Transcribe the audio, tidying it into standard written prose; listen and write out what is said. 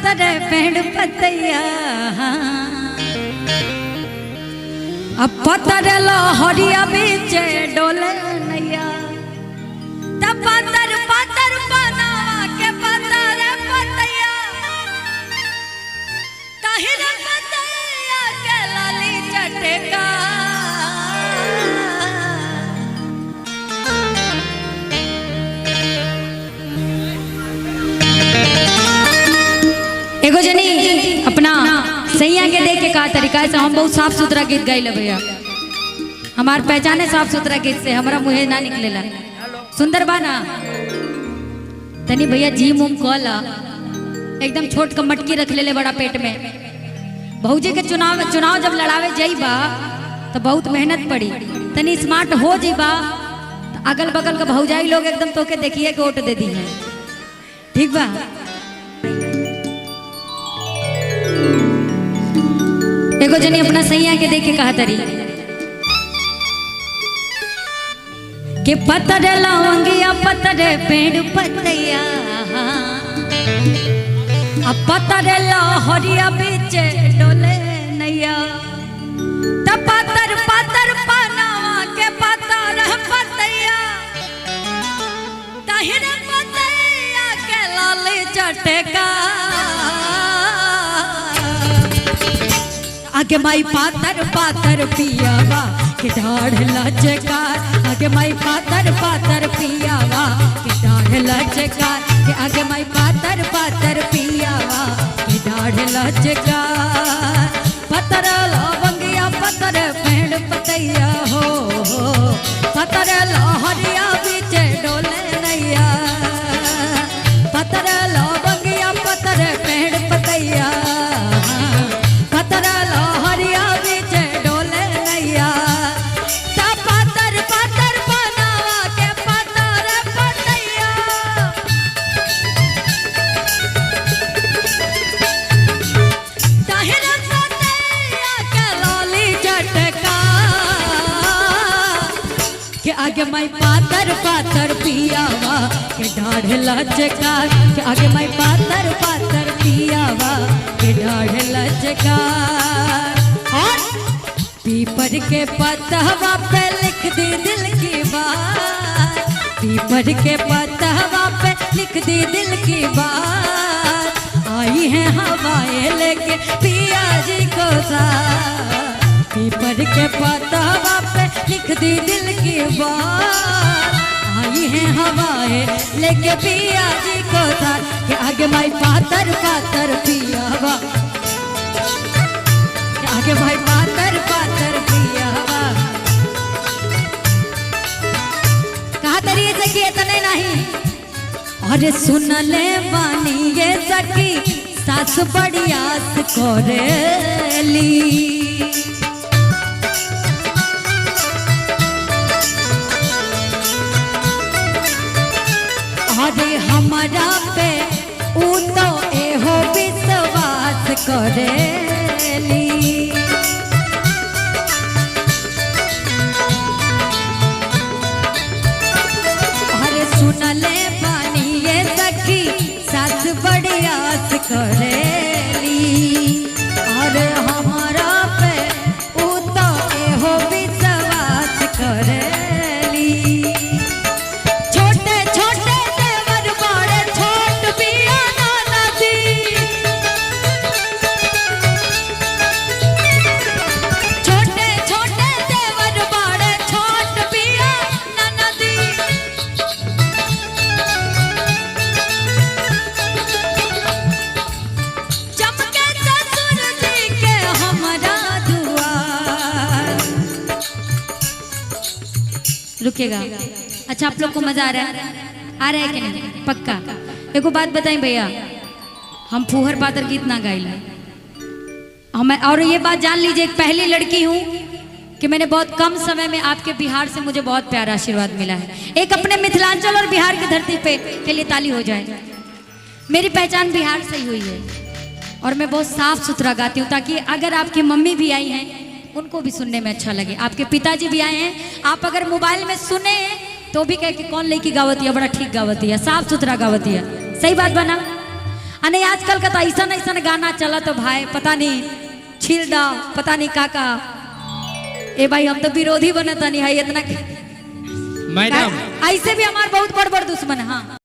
पतरे पेड़ पतैया अब पतरे लहरिया बीच डोले नैया तब पतर पतर बनावा के पतरे पतैया ताहिर पतैया के लाली चटका एगो जनी अपना सैया के देख के कहा तरीका से हम बहुत साफ सुथरा गीत गाइले भैया हमार पहचाने साफ सुथरा गीत से हमारा मुँह ना निकलेला सुंदर बा ना तनी भैया जी मुम कहला एकदम छोट का मटकी रख ले बड़ा पेट में भौजी के चुनाव जब लड़ावे जाइबा तो बहुत मेहनत पड़ी तनी स्मार्ट हो जाइबा तो अगल बगल का भौजाई लोग एकदम तोके देखिए के वोट दे दी है ठीक बा। एगो जनी अपना सैया के देख के कहा तरी के पतरे लवंगिया पतरे पेड़ पतैया अब पतरे लहरिया बीच डोले नैया तब पतर पतर पनावा के पतर पतैया ताहिर पतैया के लाली चटका आगे माई पातर पातर पियावा के डाढ़ लचकार आगे माई पातर पातर पियावा के डाढ़ लचकार के आगे माई पातर पातर पियावा के डाढ़ लचकार पतर लवंगिया पतर पेड़ पतैया हो पतर लहरिया बीच डोले नैया पतर लवंगिया पतर पेड़ पतैया पतर लहरिया बीच डोले नैया तब पतर पतर बनावा के पतर पतैया ताहिर पतैया के लाली चटका के आगे माई पातर पातर पियावा के डाढ़ लचका के आगे माई पातर पातर पियावा के डाढ़ लचका और पीपर के पतवा पे लिख दी दिल की बात पीपर के पतवा पे लिख दी दिल की बात आई है हवाएं लेके पिया जी को साथ पीपर के पतवा पे लिख दी दिल की बात आई है हवाएं लेके पिया जी को साथ के आगे माई पातर पातर पियावा आगे भाई पातर पातर पियावा कहा तरीके से कि इतने नहीं अरे सुन ले बानी ये सखी सास बड़ी आस करेली अरे हमारा पे ऊ तो एहो विश्वास करेली अरे सुन ले बानी ये सखी सास बड़ी आस करेली अरे हमारा पे ऊ तो एहो विश्वास करेली रुकेगा अच्छा आप लोग को मजा आ रहा है कि नहीं पक्का देखो बात बताएं भैया हम फूहर पातर गीत ना गाइला हमें और ये बात जान लीजिए एक पहली लड़की हूँ कि मैंने बहुत कम समय में आपके बिहार से मुझे बहुत प्यारा आशीर्वाद मिला है एक अपने मिथिलांचल और बिहार की धरती पे के लिए ताली हो जाए मेरी पहचान बिहार से ही हुई है और मैं बहुत साफ सुथरा गाती हूँ ताकि अगर आपकी मम्मी भी आई हैं उनको भी सुनने में अच्छा लगे आपके पिताजी भी आए हैं आप अगर मोबाइल में सुने तो भी कहे कि कौन लड़की गावती है बड़ा ठीक गावती है साफ सुथरा गावती है सही बात बना अने आजकल का तो ऐसा ऐसा गाना चला तो भाई पता नहीं छिल डाव पता नहीं का ए भाई हम तो विरोधी बनता नहीं है इतना मैडम ऐसे भी हमारे बहुत बड़ बड़ दुश्मन हाँ